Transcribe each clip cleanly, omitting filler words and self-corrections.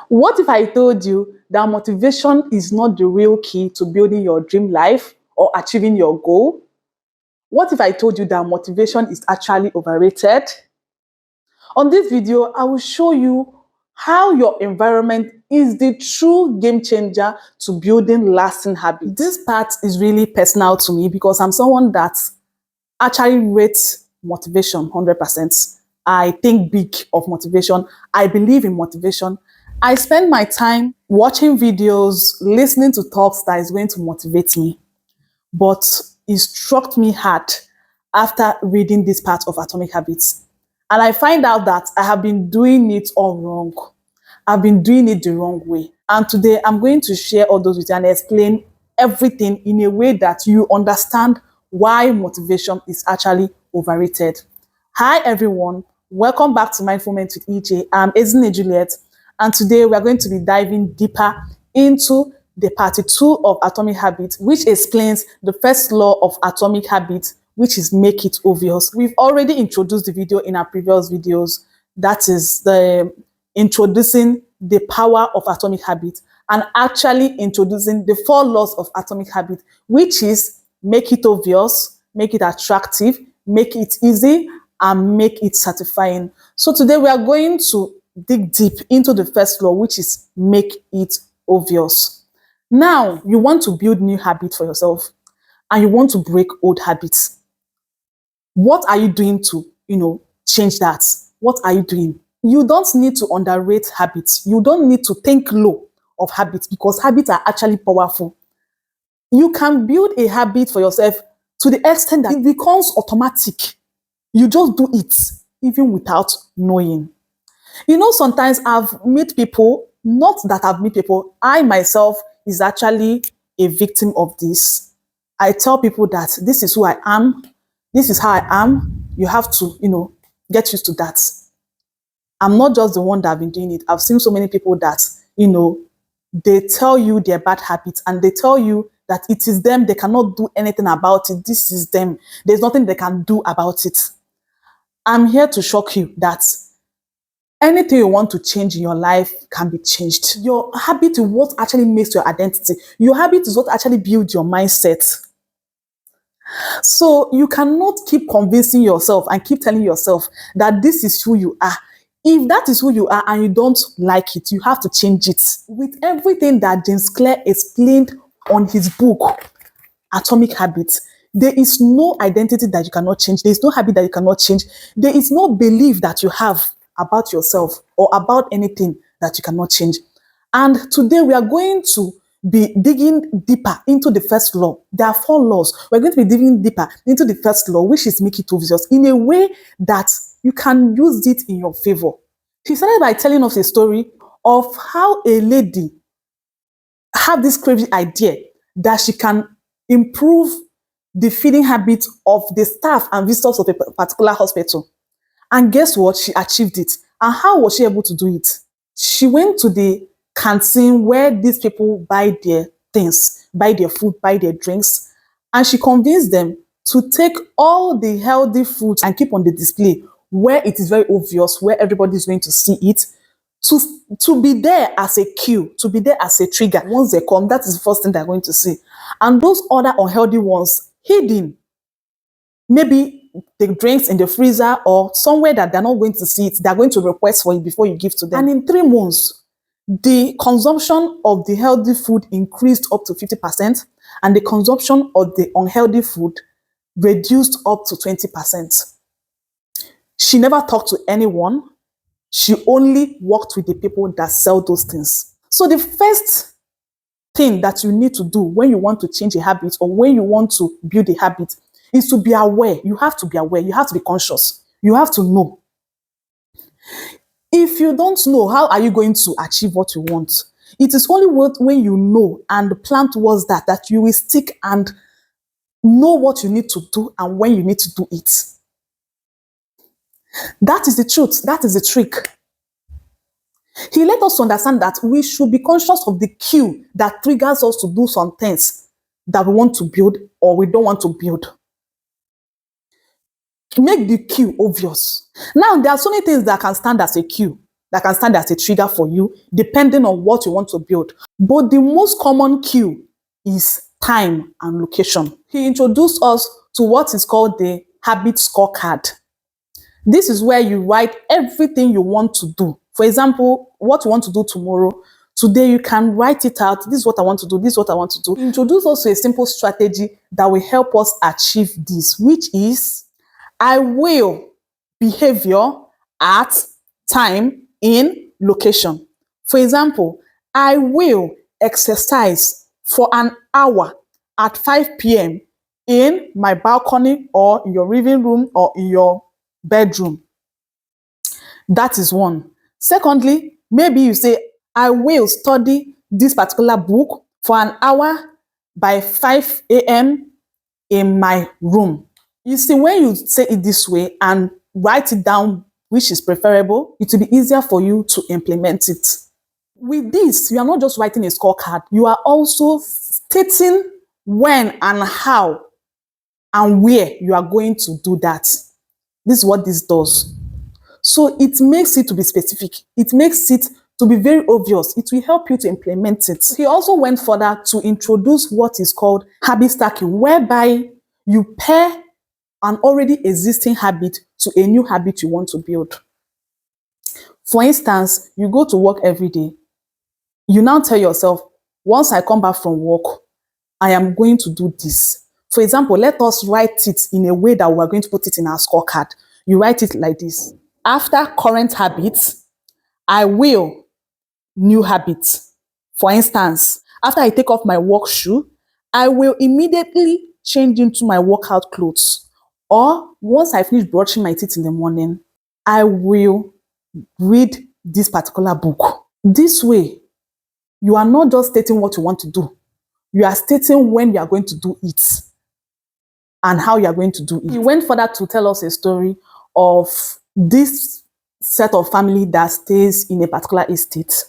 What if I told you that motivation is not the real key to building your dream life or achieving your goal? What if I told you that motivation is actually overrated? On this video, I will show you how your environment is the true game changer to building lasting habits. This part is really personal to me because I'm someone that actually rates motivation 100%. I think big of motivation. I believe in motivation. I spend my time watching videos, listening to talks that is going to motivate me. But it struck me hard after reading this part of Atomic Habits. And I find out that I have been doing it all wrong. I've been doing it the wrong way. And today I'm going to share all those with you and explain everything in a way that you understand why motivation is actually overrated. Hi everyone, welcome back to Mindful Moment with EJ. I'm Ezinne Juliet, and today we are going to be diving deeper into the part 2 of Atomic Habits, which explains the first law of Atomic Habits, which is make it obvious. We've already introduced the video in our previous videos. That is the introducing the power of Atomic Habits and actually introducing the 4 laws of Atomic Habits, which is make it obvious, make it attractive, make it easy, and make it satisfying. So today we are going to dig deep into the first law, which is make it obvious. Now, you want to build new habits for yourself and you want to break old habits. What are you doing to, change that? What are you doing? You don't need to underrate habits. You don't need to think low of habits because habits are actually powerful. You can build a habit for yourself to the extent that it becomes automatic. You just do it even without knowing. Sometimes I've met people, not that I've met people, I myself is actually a victim of this. I tell people that this is who I am, this is how I am, you have to, get used to that. I'm not just the one that have been doing it. I've seen so many people that, they tell you their bad habits and they tell you that it is them, they cannot do anything about it. This is them. There's nothing they can do about it. I'm here to shock you that anything you want to change in your life can be changed. Your habit is what actually makes your identity. Your habit is what actually builds your mindset. So you cannot keep convincing yourself and keep telling yourself that this is who you are. If that is who you are and you don't like it, you have to change it. With everything that James Clear explained on his book, Atomic Habits, there is no identity that you cannot change. There is no habit that you cannot change. There is no belief that you have about yourself or about anything that you cannot change. And today we are going to be digging deeper into the first law. There are 4 laws. We're going to be digging deeper into the first law, which is make it obvious, in a way that you can use it in your favor. She started by telling us a story of how a lady had this crazy idea that she can improve the feeding habits of the staff and visitors of a particular hospital. And guess what? She achieved it. And how was she able to do it? She went to the canteen where these people buy their things, buy their food, buy their drinks, and she convinced them to take all the healthy foods and keep on the display where it is very obvious, where everybody is going to see it, to be there as a cue, to be there as a trigger. Once they come, that is the first thing they're going to see. And those other unhealthy ones, hidden, maybe the drinks in the freezer or somewhere that they're not going to see it, they're going to request for it before you give to them. And in 3 months, the consumption of the healthy food increased up to 50%, and the consumption of the unhealthy food reduced up to 20%. She never talked to anyone. She only worked with the people that sell those things. So the first thing that you need to do when you want to change a habit or when you want to build a habit is to be aware. You have to be aware. You have to be conscious. You have to know. If you don't know, how are you going to achieve what you want? It is only when you know and plan towards that you will stick and know what you need to do and when you need to do it. That is the truth. That is the trick. He let us understand that we should be conscious of the cue that triggers us to do some things that we want to build or we don't want to build. Make the cue obvious. Now, there are so many things that can stand as a cue that can stand as a trigger for you, depending on what you want to build. But the most common cue is time and location. He introduced us to what is called the habit scorecard. This is where you write everything you want to do. For example, what you want to do tomorrow. Today you can write it out. This is what I want to do. This is what I want to do. Introduce also a simple strategy that will help us achieve this, which is I will behavior at time in location. For example, I will exercise for an hour at 5 p.m. in my balcony or in your living room or in your bedroom. That is one. Secondly, maybe you say, I will study this particular book for an hour by 5 a.m. in my room. You see, when you say it this way and write it down, which is preferable, it will be easier for you to implement it. With this, you are not just writing a scorecard, you are also stating when and how and where you are going to do that. This is what this does. So it makes it to be specific. It makes it to be very obvious. It will help you to implement it. He also went further to introduce what is called habit stacking, whereby you pair an already existing habit to a new habit you want to build. For instance, you go to work every day. You now tell yourself, once I come back from work, I am going to do this. For example, let us write it in a way that we are going to put it in our scorecard. You write it like this. After current habits, I will new habits. For instance, after I take off my work shoe, I will immediately change into my workout clothes. Or once I finish brushing my teeth in the morning, I will read this particular book. This way, you are not just stating what you want to do. You are stating when you are going to do it and how you are going to do it. He went further to tell us a story of this set of family that stays in a particular estate.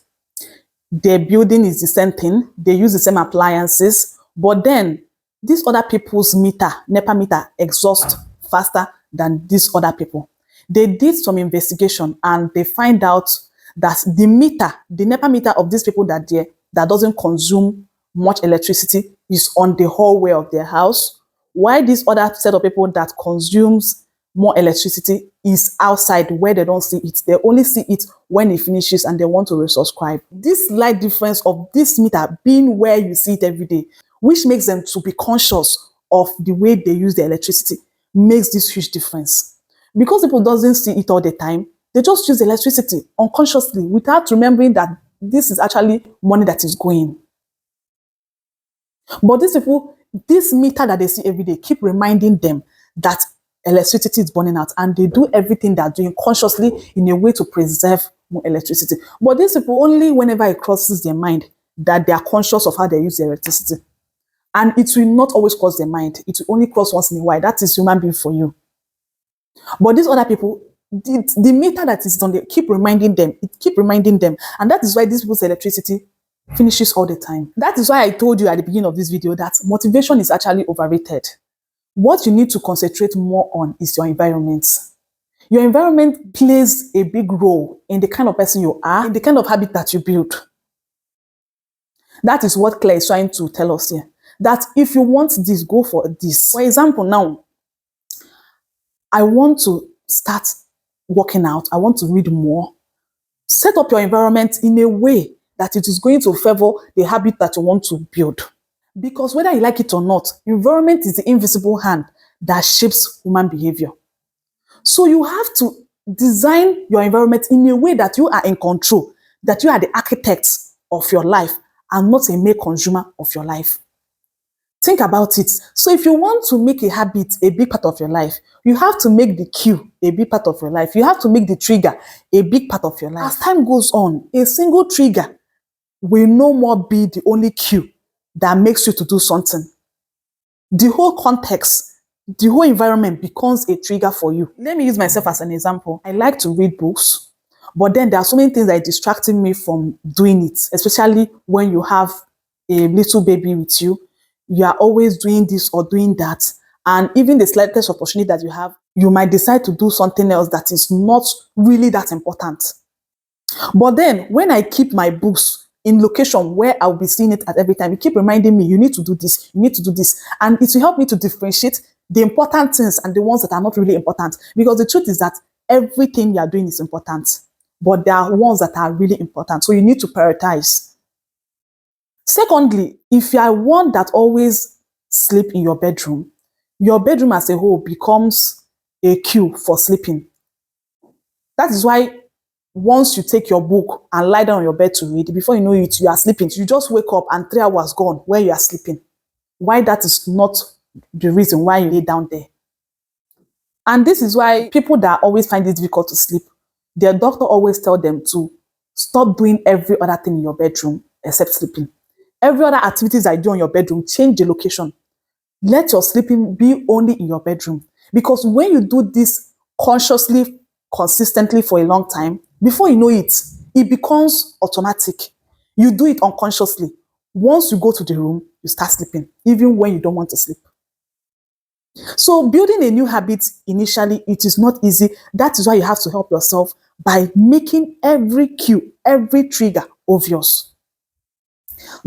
Their building is the same thing. They use the same appliances. But then, these other people's meter, NEPA meter, exhaust faster than these other people. They did some investigation and they find out that the meter, the NEPA meter of these people that doesn't consume much electricity is on the hallway of their house, while this other set of people that consumes more electricity is outside where they don't see it. They only see it when it finishes and they want to resubscribe. This slight difference of this meter being where you see it every day, which makes them to be conscious of the way they use the electricity, makes this huge difference. Because people doesn't see it all the time, they just use electricity unconsciously without remembering that this is actually money that is going. But these people, this meter that they see every day, keep reminding them that electricity is burning out, and they do everything they're doing consciously in a way to preserve more electricity. But these people, only whenever it crosses their mind that they are conscious of how they use the electricity. And it will not always cross their mind. It will only cross once in a while. That is human being for you. But these other people, the meter that is on there, keep reminding them. It keep reminding them. And that is why these people's electricity finishes all the time. That is why I told you at the beginning of this video that motivation is actually overrated. What you need to concentrate more on is your environment. Your environment plays a big role in the kind of person you are, in the kind of habit that you build. That is what Claire is trying to tell us here. That if you want this, go for this. For example, now, I want to start working out. I want to read more. Set up your environment in a way that it is going to favor the habit that you want to build. Because whether you like it or not, environment is the invisible hand that shapes human behavior. So you have to design your environment in a way that you are in control, that you are the architect of your life and not a mere consumer of your life. Think about it. So if you want to make a habit a big part of your life, you have to make the cue a big part of your life. You have to make the trigger a big part of your life. As time goes on, a single trigger will no more be the only cue that makes you to do something. The whole context, the whole environment becomes a trigger for you. Let me use myself as an example. I like to read books, but then there are so many things that are distracting me from doing it, especially when you have a little baby with you. You are always doing this or doing that. And even the slightest opportunity that you have, you might decide to do something else that is not really that important. But then when I keep my books in location where I'll be seeing it at every time, it keep reminding me, you need to do this, you need to do this. And it will help me to differentiate the important things and the ones that are not really important. Because the truth is that everything you are doing is important, but there are ones that are really important. So you need to prioritize. Secondly, if you are one that always sleep in your bedroom as a whole becomes a queue for sleeping. That is why once you take your book and lie down on your bed to read, before you know it, you are sleeping. You just wake up and 3 hours gone where you are sleeping. Why that is not the reason why you lay down there. And this is why people that always find it difficult to sleep, their doctor always tell them to stop doing every other thing in your bedroom except sleeping. Every other activities that you do in your bedroom, change the location. Let your sleeping be only in your bedroom. Because when you do this consciously, consistently for a long time, before you know it, it becomes automatic. You do it unconsciously. Once you go to the room, you start sleeping, even when you don't want to sleep. So building a new habit initially, it is not easy. That is why you have to help yourself by making every cue, every trigger obvious.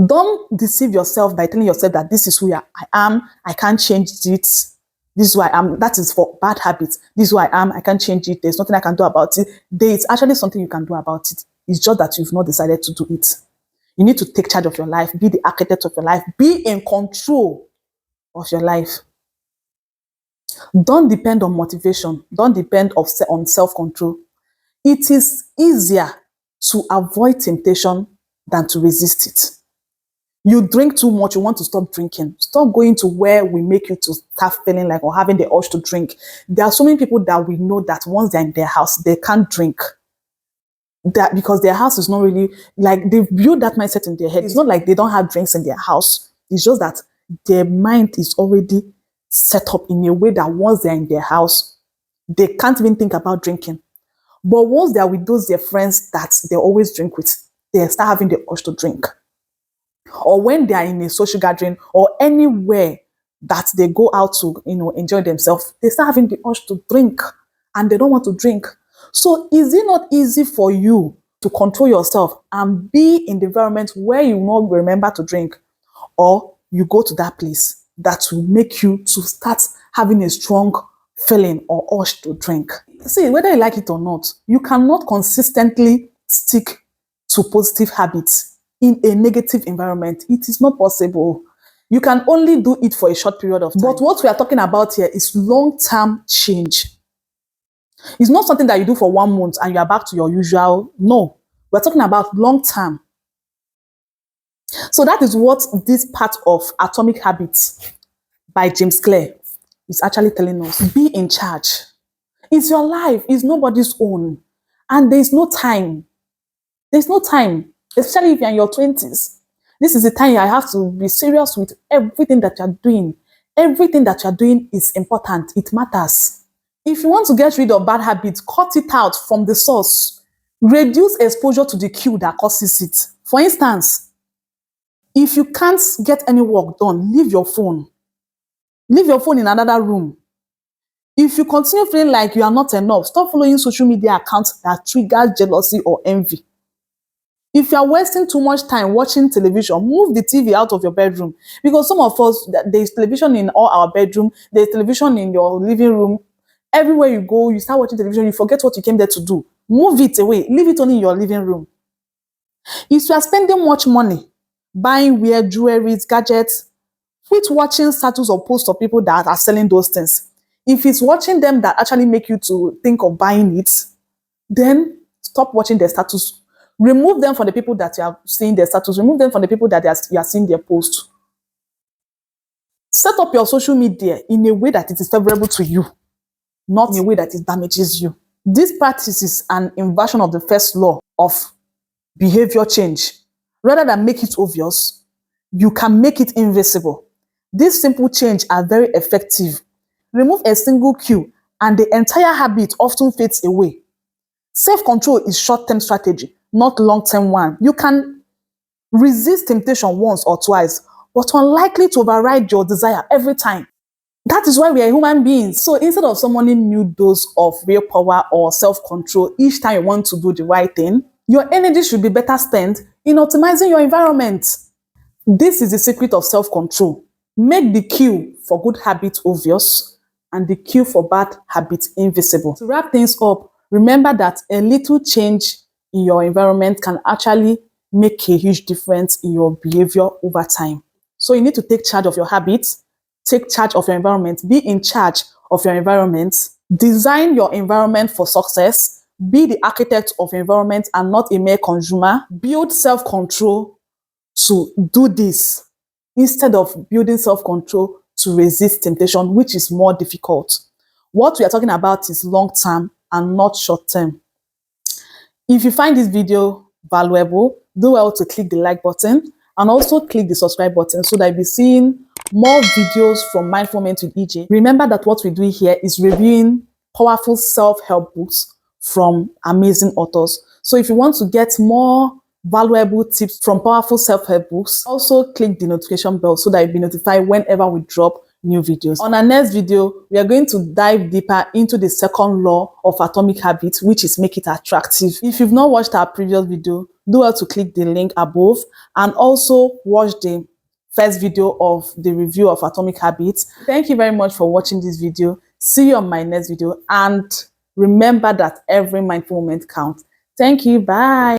Don't deceive yourself by telling yourself that this is who I am, I can't change it. This is who I am. That is for bad habits. This is who I am, I can't change it. There's nothing I can do about it. There is actually something you can do about it. It's just that you've not decided to do it. You need to take charge of your life, be the architect of your life, be in control of your life. Don't depend on motivation. Don't depend on self-control. It is easier to avoid temptation than to resist it. You drink too much, you want to stop drinking. Stop going to where we make you to start feeling like or having the urge to drink. There are so many people that we know that once they're in their house, they can't drink. That because their house is not really like they've built that mindset in their head. It's not like they don't have drinks in their house. It's just that their mind is already set up in a way that once they're in their house, they can't even think about drinking. But once they're with those their friends that they always drink with, they start having the urge to drink. Or when they are in a social gathering or anywhere that they go out to, enjoy themselves, they start having the urge to drink and they don't want to drink. So is it not easy for you to control yourself and be in the environment where you won't remember to drink, or you go to that place that will make you to start having a strong feeling or urge to drink? See, whether you like it or not, you cannot consistently stick to positive habits in a negative environment. It is not possible. You can only do it for a short period of time. But what we are talking about here is long-term change. It's not something that you do for 1 month and you are back to your usual. No, we're talking about long-term. So that is what this part of Atomic Habits by James Clear is actually telling us. Be in charge. It's your life. It's nobody's own. And there's no time. There's no time. Especially if you're in your 20s. This is the time you have to be serious with everything that you're doing. Everything that you're doing is important. It matters. If you want to get rid of bad habits, cut it out from the source. Reduce exposure to the cue that causes it. For instance, if you can't get any work done, leave your phone. Leave your phone in another room. If you continue feeling like you are not enough, stop following social media accounts that trigger jealousy or envy. If you are wasting too much time watching television, move the TV out of your bedroom. Because some of us, there's television in all our bedroom, there's television in your living room. Everywhere you go, you start watching television, you forget what you came there to do. Move it away. Leave it only in your living room. If you are spending much money buying weird jewelry, gadgets, quit watching status or posts of people that are selling those things. If it's watching them that actually make you to think of buying it, then stop watching their status. Remove them from the people that you are seeing their status. Remove them from the people that you are seeing their posts. Set up your social media in a way that it is favorable to you, not in a way that it damages you. This practice is an inversion of the first law of behavior change. Rather than make it obvious, you can make it invisible. These simple changes are very effective. Remove a single cue and the entire habit often fades away. Self-control is short-term strategy, not long-term one. You can resist temptation once or twice, but unlikely to override your desire every time. That is why we are human beings. So instead of summoning new dose of willpower or self-control each time you want to do the right thing, Your energy should be better spent in optimizing your environment. This is the secret of self-control. Make the cue for good habits obvious and the cue for bad habits invisible. To wrap things up, remember that a little change in your environment can actually make a huge difference in your behavior over time. So you need to take charge of your habits, take charge of your environment, be in charge of your environment, design your environment for success, be the architect of your environment and not a mere consumer, build self-control to do this instead of building self-control to resist temptation, which is more difficult. What we are talking about is long-term and not short-term. If you find this video valuable, do well to click the like button and also click the subscribe button so that you'll be seeing more videos from Mindful Moments with EJ. Remember that what we do here is reviewing powerful self-help books from amazing authors. So if you want to get more valuable tips from powerful self-help books, also click the notification bell so that you'll be notified whenever we drop new videos. On our next video, we are going to dive deeper into the second law of atomic habits, which is make it attractive. If you've not watched our previous video, do well to click the link above and also watch the first video of the review of atomic habits. Thank you very much for watching this video. See you on my next video and remember that every mindful moment counts. Thank you. Bye.